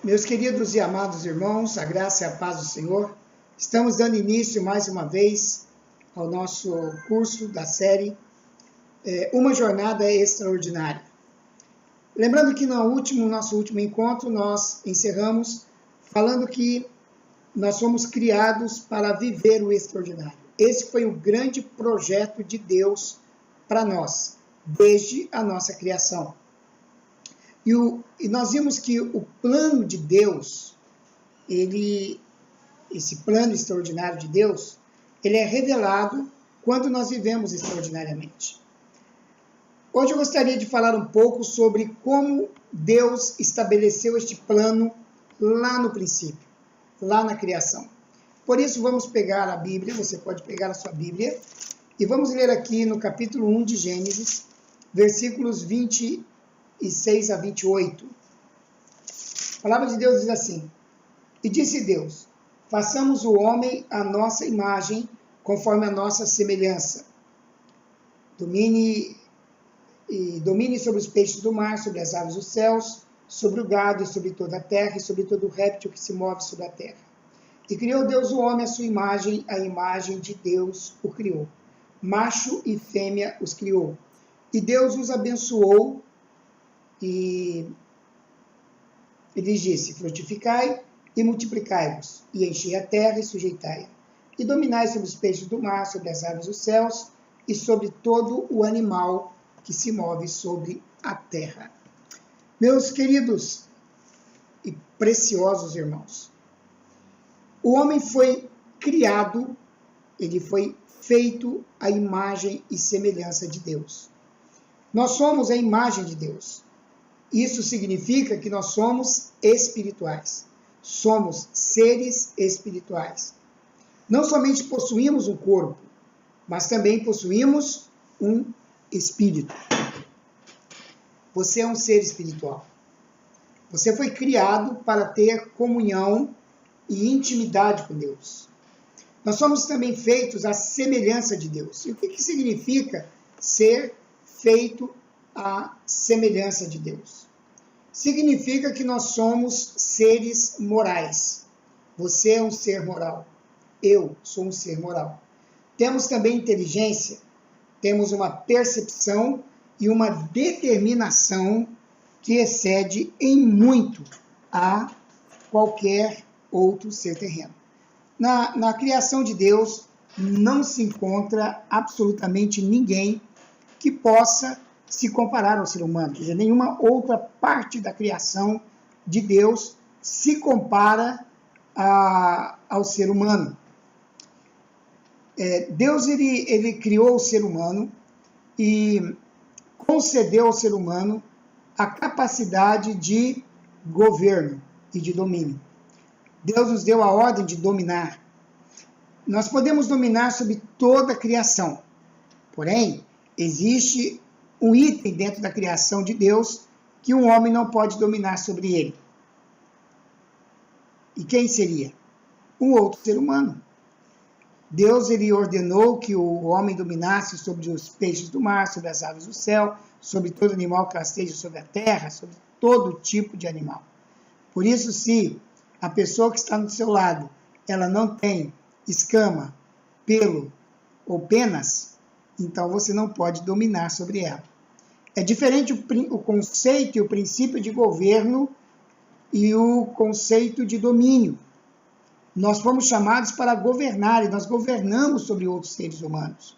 Meus queridos e amados irmãos, a graça e a paz do Senhor, estamos dando início mais uma vez ao nosso curso da série Uma Jornada Extraordinária. Lembrando que no nosso último encontro nós encerramos falando que nós fomos criados para viver o extraordinário. Esse foi o grande projeto de Deus para nós, desde a nossa criação. E nós vimos que o plano de Deus, esse plano extraordinário de Deus, ele é revelado quando nós vivemos extraordinariamente. Hoje eu gostaria de falar um pouco sobre como Deus estabeleceu este plano lá no princípio, lá na criação. Por isso vamos pegar a Bíblia, você pode pegar a sua Bíblia, e vamos ler aqui no capítulo 1 de Gênesis, versículos 26 a 28. A palavra de Deus diz assim: E disse Deus, façamos o homem à nossa imagem, conforme a nossa semelhança. Domine sobre os peixes do mar, sobre as aves dos céus, sobre o gado e sobre toda a terra, e sobre todo réptil que se move sobre a terra. E criou Deus o homem à sua imagem, a imagem de Deus o criou. Macho e fêmea os criou. E Deus os abençoou, e lhes disse: frutificai e multiplicai-vos, e enchei a terra e sujeitai-a, e dominai sobre os peixes do mar, sobre as aves dos céus, e sobre todo o animal que se move sobre a terra. Meus queridos e preciosos irmãos, o homem foi criado, ele foi feito à imagem e semelhança de Deus. Nós somos a imagem de Deus. Isso significa que nós somos espirituais. Somos seres espirituais. Não somente possuímos um corpo, mas também possuímos um espírito. Você é um ser espiritual. Você foi criado para ter comunhão e intimidade com Deus. Nós somos também feitos à semelhança de Deus. E o que significa ser feito à semelhança de Deus? Significa que nós somos seres morais. Você é um ser moral. Eu sou um ser moral. Temos também inteligência, temos uma percepção e uma determinação que excede em muito a qualquer outro ser terreno. Na criação de Deus não se encontra absolutamente ninguém que possa se comparar ao ser humano. Quer dizer, nenhuma outra parte da criação de Deus se compara ao ser humano. Deus ele criou o ser humano e concedeu ao ser humano a capacidade de governo e de domínio. Deus nos deu a ordem de dominar. Nós podemos dominar sobre toda a criação. Porém, existe um item dentro da criação de Deus que um homem não pode dominar sobre ele. E quem seria? Um outro ser humano. Deus ele ordenou que o homem dominasse sobre os peixes do mar, sobre as aves do céu, sobre todo animal que rasteja sobre a terra, sobre todo tipo de animal. Por isso, se a pessoa que está do seu lado, ela não tem escama, pelo ou penas, então você não pode dominar sobre ela. É diferente o conceito e o princípio de governo e o conceito de domínio. Nós fomos chamados para governar e nós governamos sobre outros seres humanos.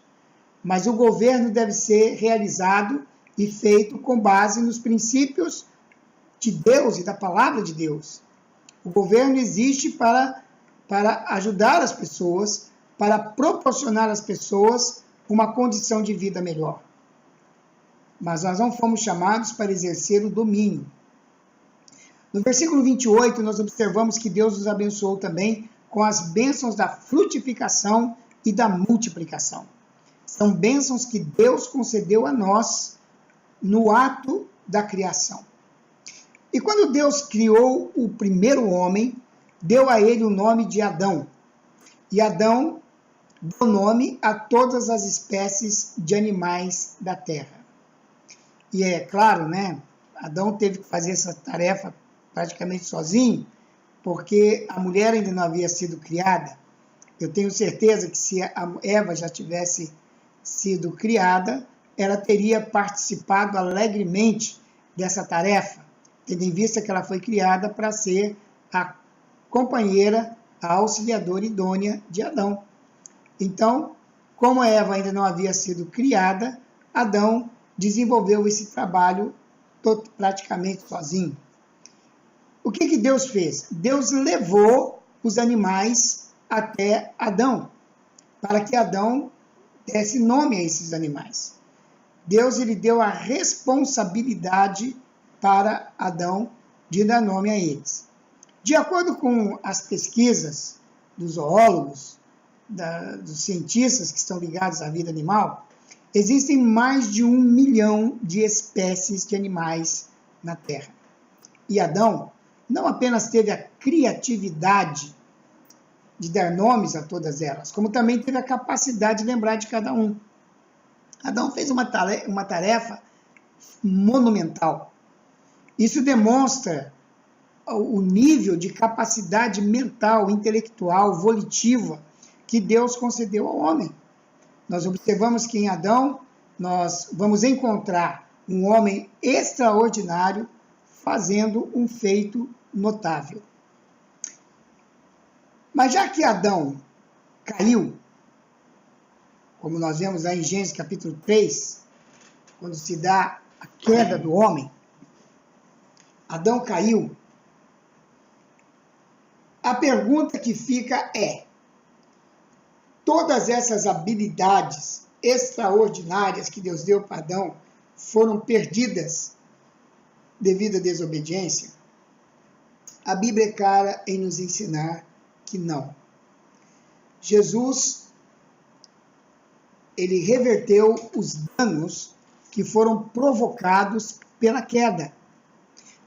Mas o governo deve ser realizado e feito com base nos princípios de Deus e da palavra de Deus. O governo existe para ajudar as pessoas, para proporcionar às pessoas uma condição de vida melhor. Mas nós não fomos chamados para exercer o domínio. No versículo 28, nós observamos que Deus nos abençoou também com as bênçãos da frutificação e da multiplicação. São bênçãos que Deus concedeu a nós no ato da criação. E quando Deus criou o primeiro homem, deu a ele o nome de Adão. E Adão deu nome a todas as espécies de animais da terra. E é claro, né? Adão teve que fazer essa tarefa praticamente sozinho, porque a mulher ainda não havia sido criada. Eu tenho certeza que se a Eva já tivesse sido criada, ela teria participado alegremente dessa tarefa, tendo em vista que ela foi criada para ser a companheira, a auxiliadora idônea de Adão. Então, como a Eva ainda não havia sido criada, Adão desenvolveu esse trabalho praticamente sozinho. O que Deus fez? Deus levou os animais até Adão, para que Adão desse nome a esses animais. Deus ele deu a responsabilidade para Adão de dar nome a eles. De acordo com as pesquisas dos zoólogos, dos cientistas que estão ligados à vida animal, existem mais de 1 milhão de espécies de animais na Terra. E Adão não apenas teve a criatividade de dar nomes a todas elas, como também teve a capacidade de lembrar de cada um. Adão fez uma tarefa monumental. Isso demonstra o nível de capacidade mental, intelectual, volitiva que Deus concedeu ao homem. Nós observamos que em Adão nós vamos encontrar um homem extraordinário fazendo um feito notável. Mas já que Adão caiu, como nós vemos lá em Gênesis capítulo 3, quando se dá a queda do homem, Adão caiu. A pergunta que fica é: todas essas habilidades extraordinárias que Deus deu para Adão foram perdidas devido à desobediência? A Bíblia é clara em nos ensinar que não. Jesus, ele reverteu os danos que foram provocados pela queda.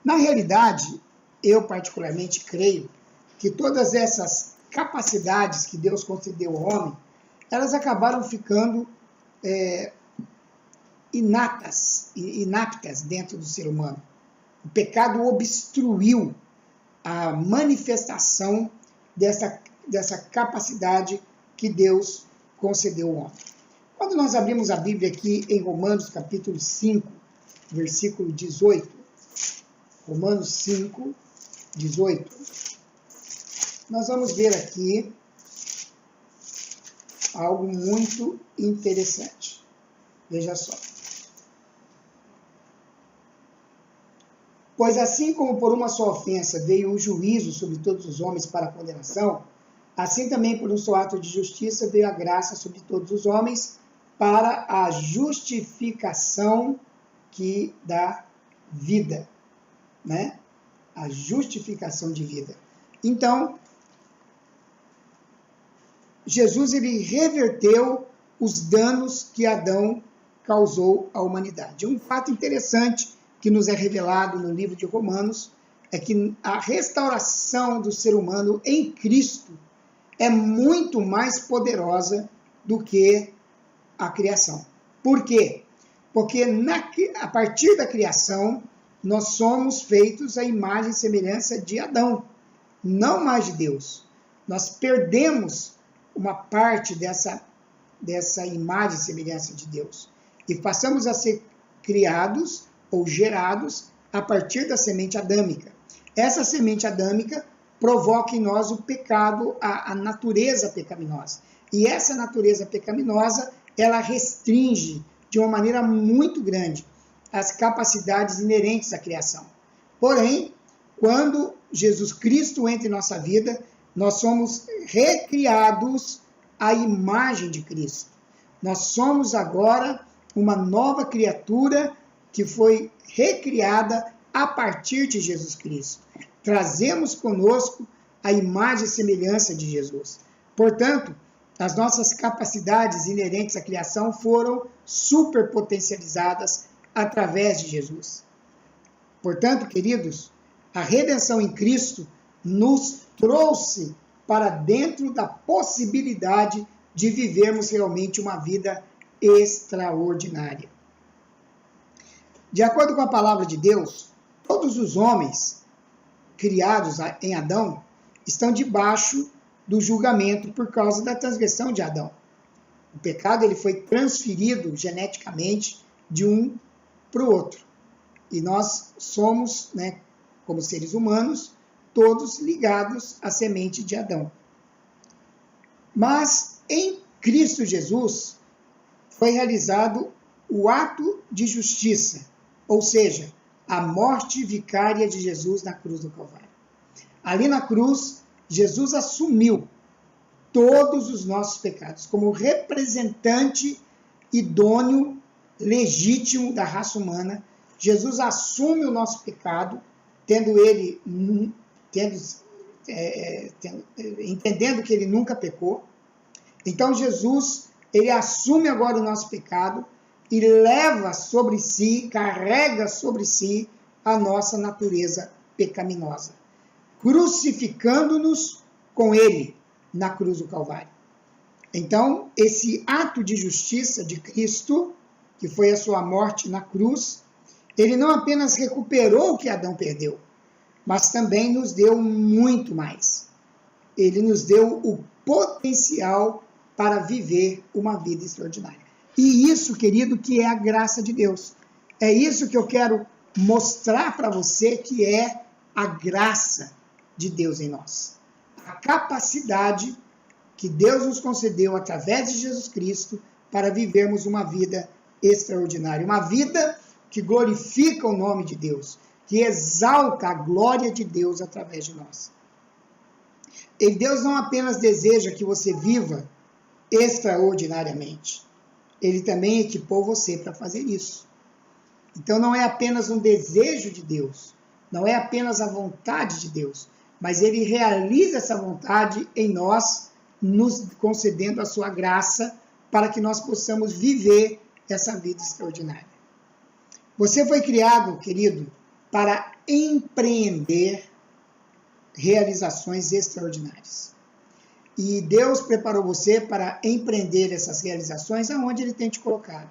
Na realidade, eu particularmente creio que todas essas capacidades que Deus concedeu ao homem, elas acabaram ficando inaptas dentro do ser humano. O pecado obstruiu a manifestação dessa capacidade que Deus concedeu ao homem. Quando nós abrimos a Bíblia aqui em Romanos capítulo 5, versículo 18, Romanos 5, 18, nós vamos ver aqui algo muito interessante. Veja só. Pois assim como por uma só ofensa veio o juízo sobre todos os homens para a condenação, assim também por um só ato de justiça veio a graça sobre todos os homens para a justificação que dá vida, né? A justificação de vida. Então, Jesus ele reverteu os danos que Adão causou à humanidade. Um fato interessante que nos é revelado no livro de Romanos é que a restauração do ser humano em Cristo é muito mais poderosa do que a criação. Por quê? Porque a partir da criação, nós somos feitos à imagem e semelhança de Adão, não mais de Deus. Nós perdemos uma parte dessa imagem e semelhança de Deus e passamos a ser criados ou gerados a partir da semente adâmica. Essa semente adâmica provoca em nós o pecado, a natureza pecaminosa. E essa natureza pecaminosa, ela restringe de uma maneira muito grande as capacidades inerentes à criação. Porém, quando Jesus Cristo entra em nossa vida, nós somos recriados à imagem de Cristo. Nós somos agora uma nova criatura que foi recriada a partir de Jesus Cristo. Trazemos conosco a imagem e semelhança de Jesus. Portanto, as nossas capacidades inerentes à criação foram superpotencializadas através de Jesus. Portanto, queridos, a redenção em Cristo nos trouxe para dentro da possibilidade de vivermos realmente uma vida extraordinária. De acordo com a palavra de Deus, todos os homens criados em Adão estão debaixo do julgamento por causa da transgressão de Adão. O pecado ele foi transferido geneticamente de um para o outro. E nós somos, né, como seres humanos, todos ligados à semente de Adão. Mas em Cristo Jesus foi realizado o ato de justiça, ou seja, a morte vicária de Jesus na cruz do Calvário. Ali na cruz, Jesus assumiu todos os nossos pecados, como representante idôneo, legítimo da raça humana. Jesus assume o nosso pecado, entendendo que ele nunca pecou. Então Jesus, ele assume agora o nosso pecado e leva sobre si, carrega sobre si a nossa natureza pecaminosa, crucificando-nos com ele na cruz do Calvário. Então, esse ato de justiça de Cristo, que foi a sua morte na cruz, ele não apenas recuperou o que Adão perdeu, mas também nos deu muito mais. Ele nos deu o potencial para viver uma vida extraordinária. E isso, querido, que é a graça de Deus. É isso que eu quero mostrar para você, que é a graça de Deus em nós. A capacidade que Deus nos concedeu através de Jesus Cristo para vivermos uma vida extraordinária. Uma vida que glorifica o nome de Deus, que exalta a glória de Deus através de nós. E Deus não apenas deseja que você viva extraordinariamente, Ele também equipou você para fazer isso. Então não é apenas um desejo de Deus, não é apenas a vontade de Deus, mas Ele realiza essa vontade em nós, nos concedendo a sua graça para que nós possamos viver essa vida extraordinária. Você foi criado, querido, para empreender realizações extraordinárias. E Deus preparou você para empreender essas realizações aonde Ele tem te colocado.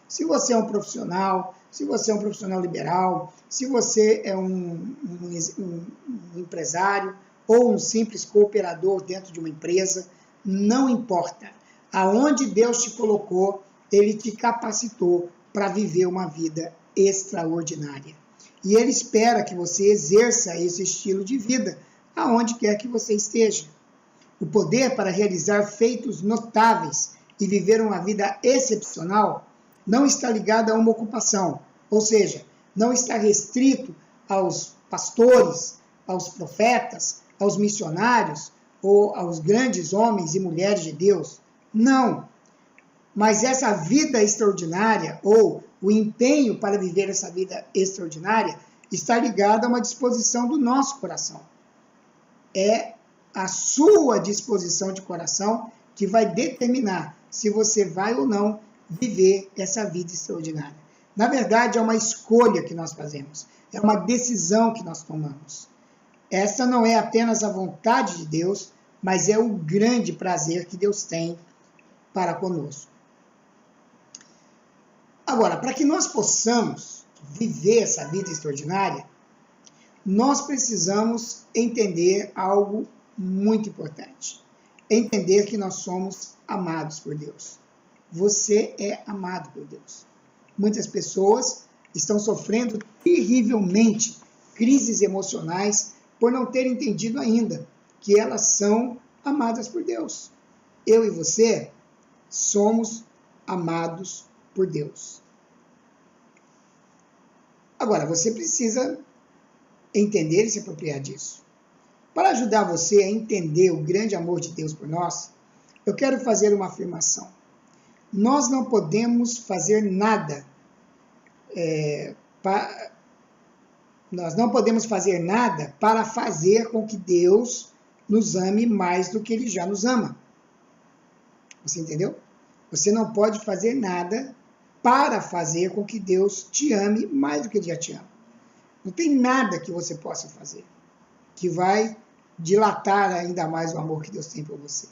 Se você é um profissional, se você é um profissional liberal, se você é um empresário ou um simples cooperador dentro de uma empresa, não importa. Aonde Deus te colocou, Ele te capacitou para viver uma vida extraordinária. E Ele espera que você exerça esse estilo de vida aonde quer que você esteja. O poder para realizar feitos notáveis e viver uma vida excepcional não está ligado a uma ocupação, ou seja, não está restrito aos pastores, aos profetas, aos missionários ou aos grandes homens e mulheres de Deus. Não. Mas essa vida extraordinária, ou o empenho para viver essa vida extraordinária, está ligado a uma disposição do nosso coração. É a sua disposição de coração que vai determinar se você vai ou não viver essa vida extraordinária. Na verdade, é uma escolha que nós fazemos, é uma decisão que nós tomamos. Essa não é apenas a vontade de Deus, mas é o grande prazer que Deus tem para conosco. Agora, para que nós possamos viver essa vida extraordinária, nós precisamos entender algo muito importante. Entender que nós somos amados por Deus. Você é amado por Deus. Muitas pessoas estão sofrendo terrivelmente crises emocionais por não terem entendido ainda que elas são amadas por Deus. Eu e você somos amados por Deus. Agora, você precisa entender e se apropriar disso. Para ajudar você a entender o grande amor de Deus por nós, eu quero fazer uma afirmação. Nós não podemos fazer nada para fazer com que Deus nos ame mais do que Ele já nos ama. Você entendeu? Você não pode fazer nada para fazer com que Deus te ame mais do que Ele já te ama. Não tem nada que você possa fazer que vai dilatar ainda mais o amor que Deus tem por você.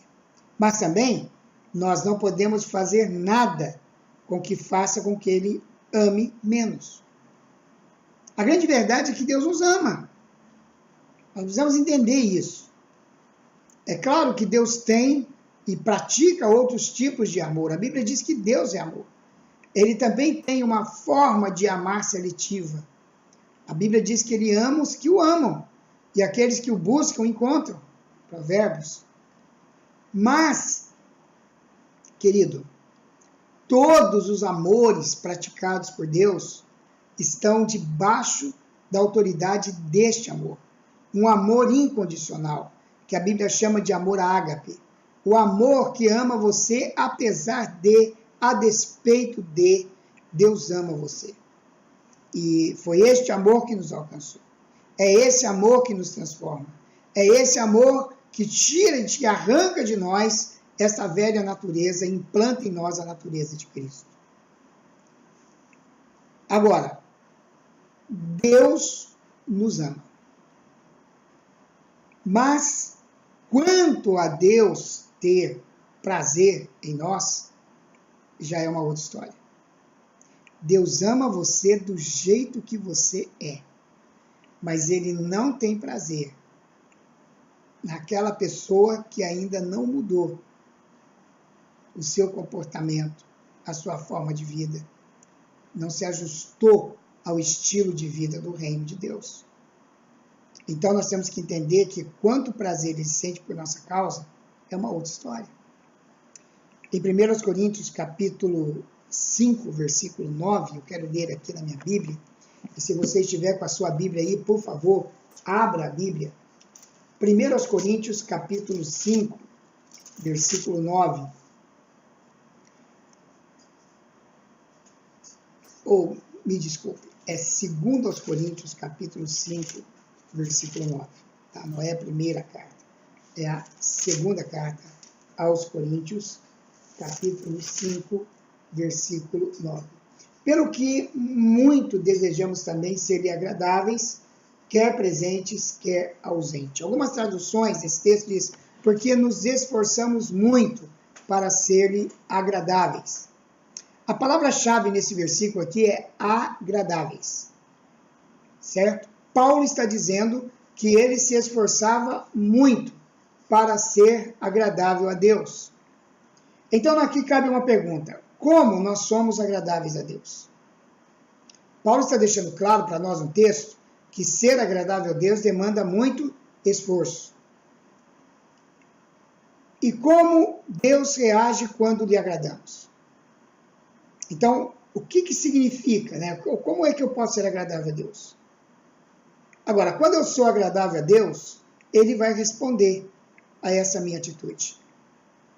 Mas também, nós não podemos fazer nada com que faça com que Ele ame menos. A grande verdade é que Deus nos ama. Nós precisamos entender isso. É claro que Deus tem e pratica outros tipos de amor. A Bíblia diz que Deus é amor. Ele também tem uma forma de amar seletiva. A Bíblia diz que ele ama os que o amam, e aqueles que o buscam encontram. Provérbios. Mas, querido, todos os amores praticados por Deus estão debaixo da autoridade deste amor. Um amor incondicional, que a Bíblia chama de amor ágape. O amor que ama você apesar de, a despeito de, Deus ama você. E foi este amor que nos alcançou. É esse amor que nos transforma. É esse amor que tira e que arranca de nós essa velha natureza e implanta em nós a natureza de Cristo. Agora, Deus nos ama. Mas, quanto a Deus ter prazer em nós, já é uma outra história. Deus ama você do jeito que você é, mas Ele não tem prazer naquela pessoa que ainda não mudou o seu comportamento, a sua forma de vida, não se ajustou ao estilo de vida do reino de Deus. Então nós temos que entender que quanto prazer ele sente por nossa causa é uma outra história. Em 1 Coríntios capítulo 5, versículo 9, eu quero ler aqui na minha Bíblia, e se você estiver com a sua Bíblia aí, por favor, abra a Bíblia. 1 Coríntios capítulo 5, versículo 9. Ou, me desculpe, é 2 Coríntios capítulo 5, versículo 9. Tá? Não é a primeira carta, é a segunda carta aos Coríntios, capítulo 5, versículo 9. Pelo que muito desejamos também ser agradáveis, quer presentes, quer ausentes. Algumas traduções desse texto diz, porque nos esforçamos muito para ser agradáveis. A palavra-chave nesse versículo aqui é agradáveis, certo? Paulo está dizendo que ele se esforçava muito para ser agradável a Deus. Então aqui cabe uma pergunta, como nós somos agradáveis a Deus? Paulo está deixando claro para nós no texto que ser agradável a Deus demanda muito esforço. E como Deus reage quando lhe agradamos? Então, o que significa, né? Como é que eu posso ser agradável a Deus? Agora, quando eu sou agradável a Deus, Ele vai responder a essa minha atitude.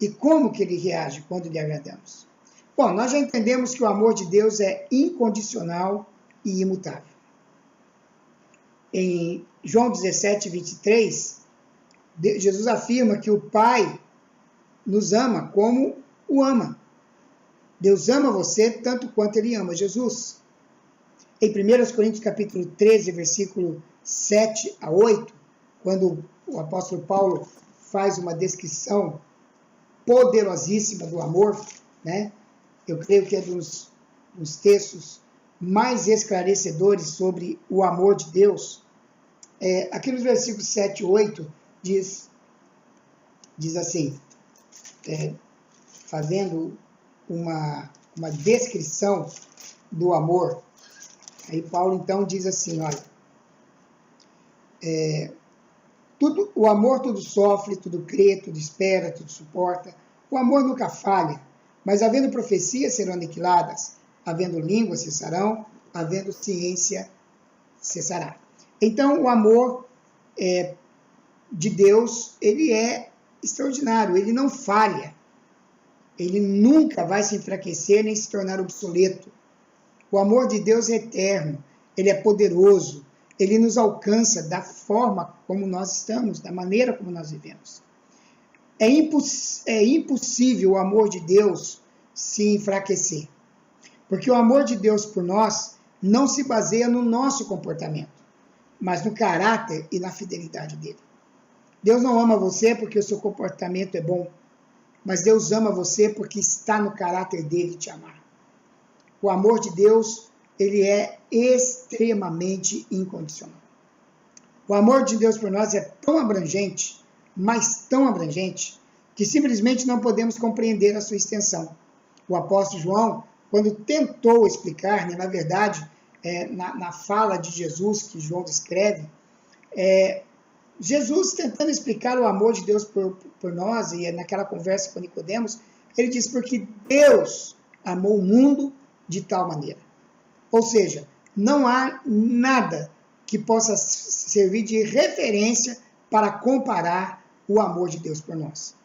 E como que Ele reage quando lhe agradamos? Bom, nós já entendemos que o amor de Deus é incondicional e imutável. Em João 17, 23, Jesus afirma que o Pai nos ama como o ama. Deus ama você tanto quanto Ele ama Jesus. Em 1 Coríntios capítulo 13, versículo 7 a 8, quando o apóstolo Paulo faz uma descrição poderosíssima do amor, né? Eu creio que é dos textos mais esclarecedores sobre o amor de Deus. Aqui nos versículos 7 e 8 diz assim, fazendo uma descrição do amor. Aí Paulo então diz assim, olha, o amor tudo sofre, tudo crê, tudo espera, tudo suporta. O amor nunca falha, mas havendo profecias serão aniquiladas, havendo línguas cessarão, havendo ciência cessará. Então o amor de Deus, ele é extraordinário, ele não falha. Ele nunca vai se enfraquecer nem se tornar obsoleto. O amor de Deus é eterno, ele é poderoso, ele nos alcança da forma como nós estamos, da maneira como nós vivemos. É impossível o amor de Deus se enfraquecer, porque o amor de Deus por nós não se baseia no nosso comportamento, mas no caráter e na fidelidade dele. Deus não ama você porque o seu comportamento é bom, mas Deus ama você porque está no caráter dele te amar. O amor de Deus, ele é extremamente incondicional. O amor de Deus por nós é tão abrangente, mas tão abrangente, que simplesmente não podemos compreender a sua extensão. O apóstolo João, quando tentou explicar, né, na verdade, na fala de Jesus que João descreve, Jesus tentando explicar o amor de Deus por nós, e naquela conversa com Nicodemos, ele diz, porque Deus amou o mundo de tal maneira. Ou seja, não há nada que possa servir de referência para comparar o amor de Deus por nós.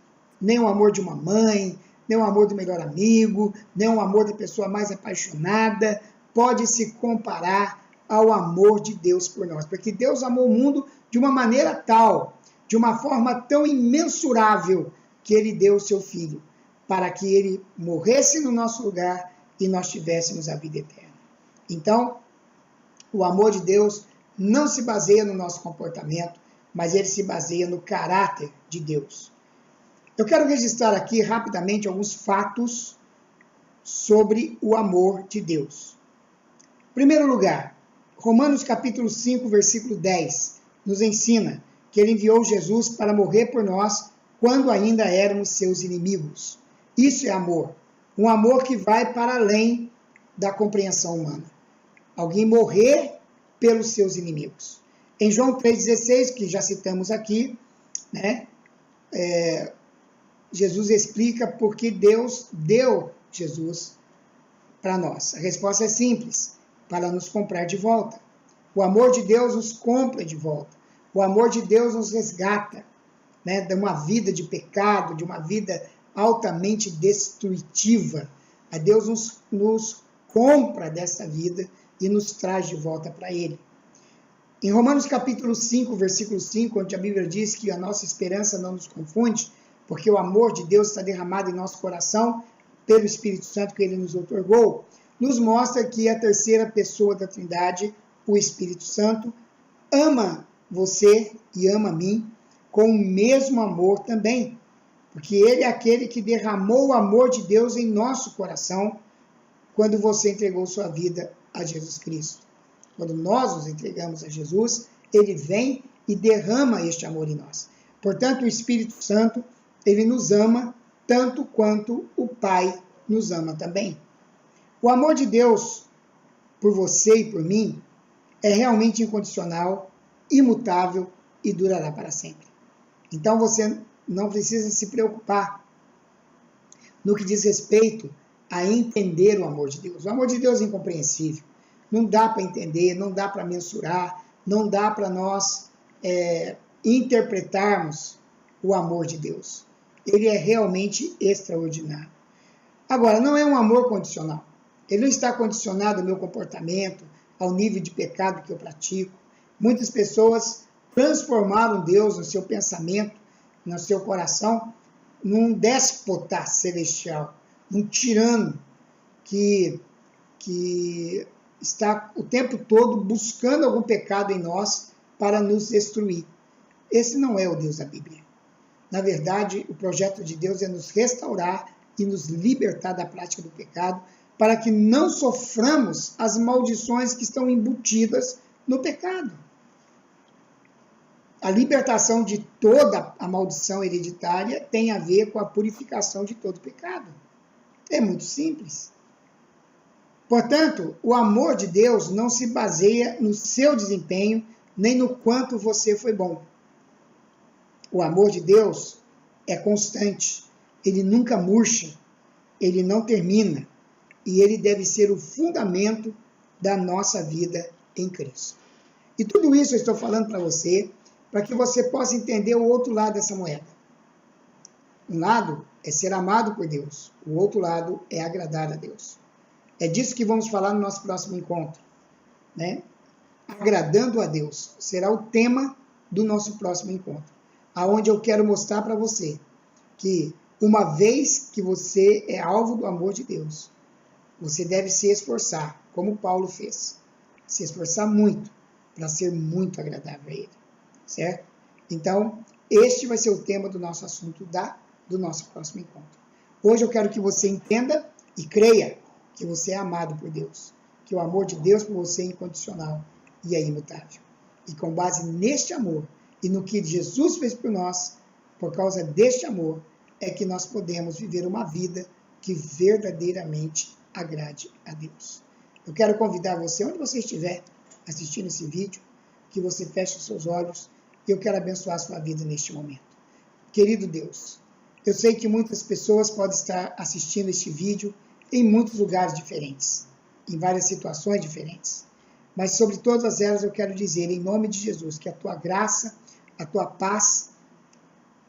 Nem o amor de uma mãe, nem o amor do melhor amigo, nem o amor da pessoa mais apaixonada, pode se comparar ao amor de Deus por nós. Porque Deus amou o mundo de uma maneira tal, de uma forma tão imensurável, que ele deu o seu Filho, para que ele morresse no nosso lugar e nós tivéssemos a vida eterna. Então, o amor de Deus não se baseia no nosso comportamento, mas ele se baseia no caráter de Deus. Eu quero registrar aqui rapidamente alguns fatos sobre o amor de Deus. Em primeiro lugar, Romanos capítulo 5, versículo 10, nos ensina que ele enviou Jesus para morrer por nós quando ainda éramos seus inimigos. Isso é amor. Um amor que vai para além da compreensão humana. Alguém morrer pelos seus inimigos. Em João 3,16, que já citamos aqui, né, Jesus explica por que Deus deu Jesus para nós. A resposta é simples, para nos comprar de volta. O amor de Deus nos compra de volta. O amor de Deus nos resgata, né, de uma vida de pecado, de uma vida altamente destrutiva. A Deus nos compra dessa vida e nos traz de volta para Ele. Em Romanos capítulo 5, versículo 5, onde a Bíblia diz que a nossa esperança não nos confunde, porque o amor de Deus está derramado em nosso coração pelo Espírito Santo que Ele nos outorgou, nos mostra que a terceira pessoa da Trindade, o Espírito Santo, ama você e ama a mim com o mesmo amor também, porque Ele é aquele que derramou o amor de Deus em nosso coração quando você entregou sua vida a Jesus Cristo. Quando nós nos entregamos a Jesus, Ele vem e derrama este amor em nós. Portanto, o Espírito Santo, Ele nos ama tanto quanto o Pai nos ama também. O amor de Deus por você e por mim é realmente incondicional, imutável e durará para sempre. Então você não precisa se preocupar no que diz respeito a entender o amor de Deus. O amor de Deus é incompreensível. Não dá para entender, não dá para mensurar, não dá para nós interpretarmos o amor de Deus. Ele é realmente extraordinário. Agora, não é um amor condicional. Ele não está condicionado ao meu comportamento, ao nível de pecado que eu pratico. Muitas pessoas transformaram Deus no seu pensamento, no seu coração, num déspota celestial, num tirano que está o tempo todo buscando algum pecado em nós para nos destruir. Esse não é o Deus da Bíblia. Na verdade, o projeto de Deus é nos restaurar e nos libertar da prática do pecado, para que não soframos as maldições que estão embutidas no pecado. A libertação de toda a maldição hereditária tem a ver com a purificação de todo pecado. É muito simples. Portanto, o amor de Deus não se baseia no seu desempenho, nem no quanto você foi bom. O amor de Deus é constante, ele nunca murcha, ele não termina, e ele deve ser o fundamento da nossa vida em Cristo. E tudo isso eu estou falando para você, para que você possa entender o outro lado dessa moeda. Um lado é ser amado por Deus, o outro lado é agradar a Deus. É disso que vamos falar no nosso próximo encontro, né? Agradando a Deus será o tema do nosso próximo encontro, aonde eu quero mostrar para você que uma vez que você é alvo do amor de Deus, você deve se esforçar, como Paulo fez, se esforçar muito para ser muito agradável a Ele, certo? Então, este vai ser o tema do nosso assunto do nosso próximo encontro. Hoje eu quero que você entenda e creia que você é amado por Deus, que o amor de Deus por você é incondicional e é imutável. E com base neste amor e no que Jesus fez por nós, por causa deste amor, é que nós podemos viver uma vida que verdadeiramente agrade a Deus. Eu quero convidar você, onde você estiver assistindo esse vídeo, que você feche os seus olhos e eu quero abençoar a sua vida neste momento. Querido Deus, eu sei que muitas pessoas podem estar assistindo este vídeo em muitos lugares diferentes, em várias situações diferentes. Mas sobre todas elas eu quero dizer, em nome de Jesus, que a tua graça, a tua paz,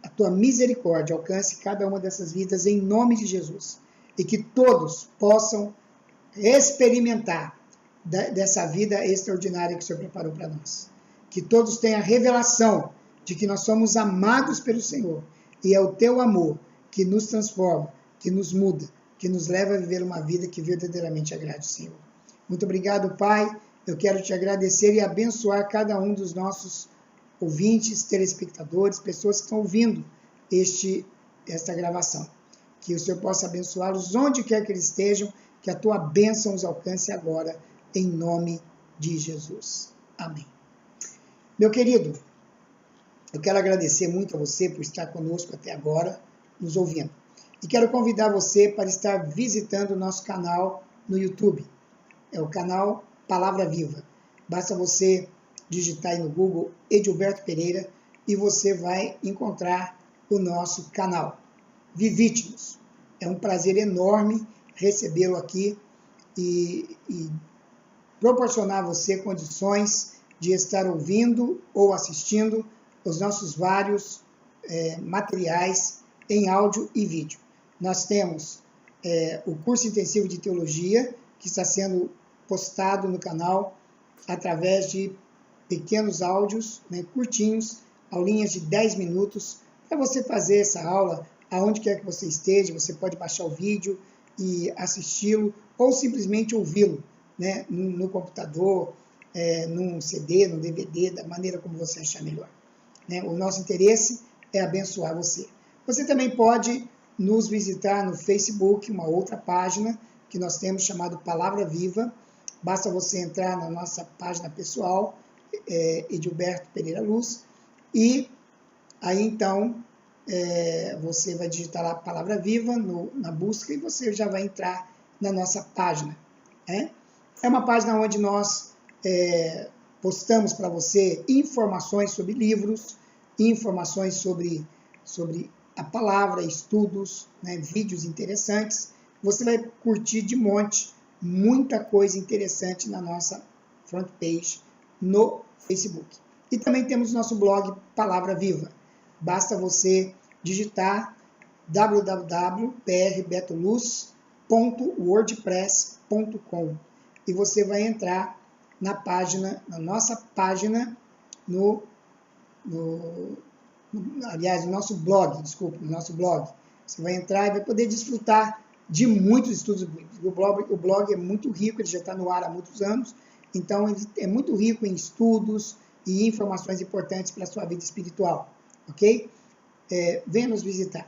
a tua misericórdia alcance cada uma dessas vidas em nome de Jesus. E que todos possam experimentar dessa vida extraordinária que o Senhor preparou para nós. Que todos tenham a revelação de que nós somos amados pelo Senhor. E é o teu amor que nos transforma, que nos muda, que nos leva a viver uma vida que verdadeiramente agrade o Senhor. Muito obrigado, Pai. Eu quero te agradecer e abençoar cada um dos nossos ouvintes, telespectadores, pessoas que estão ouvindo esta gravação. Que o Senhor possa abençoá-los onde quer que eles estejam, que a tua bênção os alcance agora, em nome de Jesus. Amém. Meu querido, eu quero agradecer muito a você por estar conosco até agora, nos ouvindo. E quero convidar você para estar visitando o nosso canal no YouTube. É o canal Palavra Viva. Basta você digitar aí no Google Edilberto Pereira e você vai encontrar o nosso canal. Visite-nos. É um prazer enorme recebê-lo aqui e proporcionar a você condições de estar ouvindo ou assistindo os nossos vários materiais em áudio e vídeo. Nós temos o curso intensivo de teologia, que está sendo postado no canal através de pequenos áudios, curtinhos, aulinhas de 10 minutos, para você fazer essa aula aonde quer que você esteja. Você pode baixar o vídeo e assisti-lo, ou simplesmente ouvi-lo, no computador, num CD, num DVD, da maneira como você achar melhor. O nosso interesse é abençoar você. Você também pode nos visitar no Facebook, uma outra página que nós temos chamado Palavra Viva. Basta você entrar na nossa página pessoal, Edilberto Pereira Luz, e aí então você vai digitar lá Palavra Viva na busca e você já vai entrar na nossa página. É uma página onde nós postamos para você informações sobre livros, informações sobre a palavra, estudos, vídeos interessantes. Você vai curtir de monte muita coisa interessante na nossa front page no Facebook. E também temos nosso blog Palavra Viva. Basta você digitar www.prbetoluz.wordpress.com e você vai entrar na nossa página, no nosso blog, no nosso blog. Você vai entrar e vai poder desfrutar de muitos estudos bíblicos. O blog é muito rico, ele já está no ar há muitos anos, então ele é muito rico em estudos e informações importantes para a sua vida espiritual, ok? Venha nos visitar.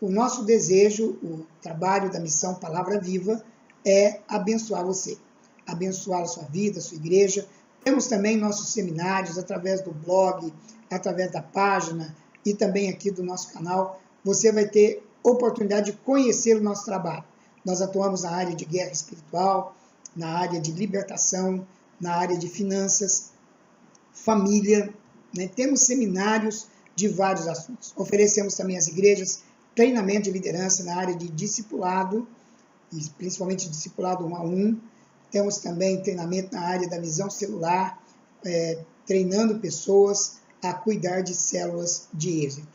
O nosso desejo, o trabalho da missão Palavra Viva é abençoar você, abençoar a sua vida, a sua igreja. Temos também nossos seminários através do blog, através da página e também aqui do nosso canal. Você vai ter oportunidade de conhecer o nosso trabalho. Nós atuamos na área de guerra espiritual, na área de libertação, na área de finanças, família. Temos seminários de vários assuntos. Oferecemos também às igrejas treinamento de liderança na área de discipulado, principalmente discipulado 1 a 1. Temos também treinamento na área da visão celular, treinando pessoas a cuidar de células de êxito.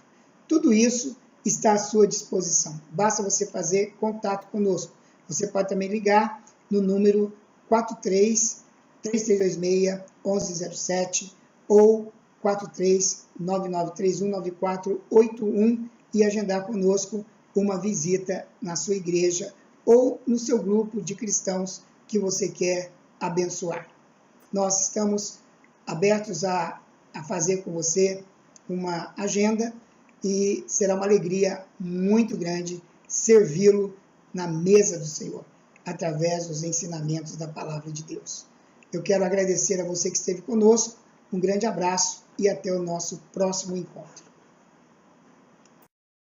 Tudo isso está à sua disposição. Basta você fazer contato conosco. Você pode também ligar no número 43-3326-1107 ou 43-9931-9481 e agendar conosco uma visita na sua igreja ou no seu grupo de cristãos que você quer abençoar. Nós estamos abertos a fazer com você uma agenda e será uma alegria muito grande servi-lo na mesa do Senhor, através dos ensinamentos da Palavra de Deus. Eu quero agradecer a você que esteve conosco Um grande abraço e até o nosso próximo encontro.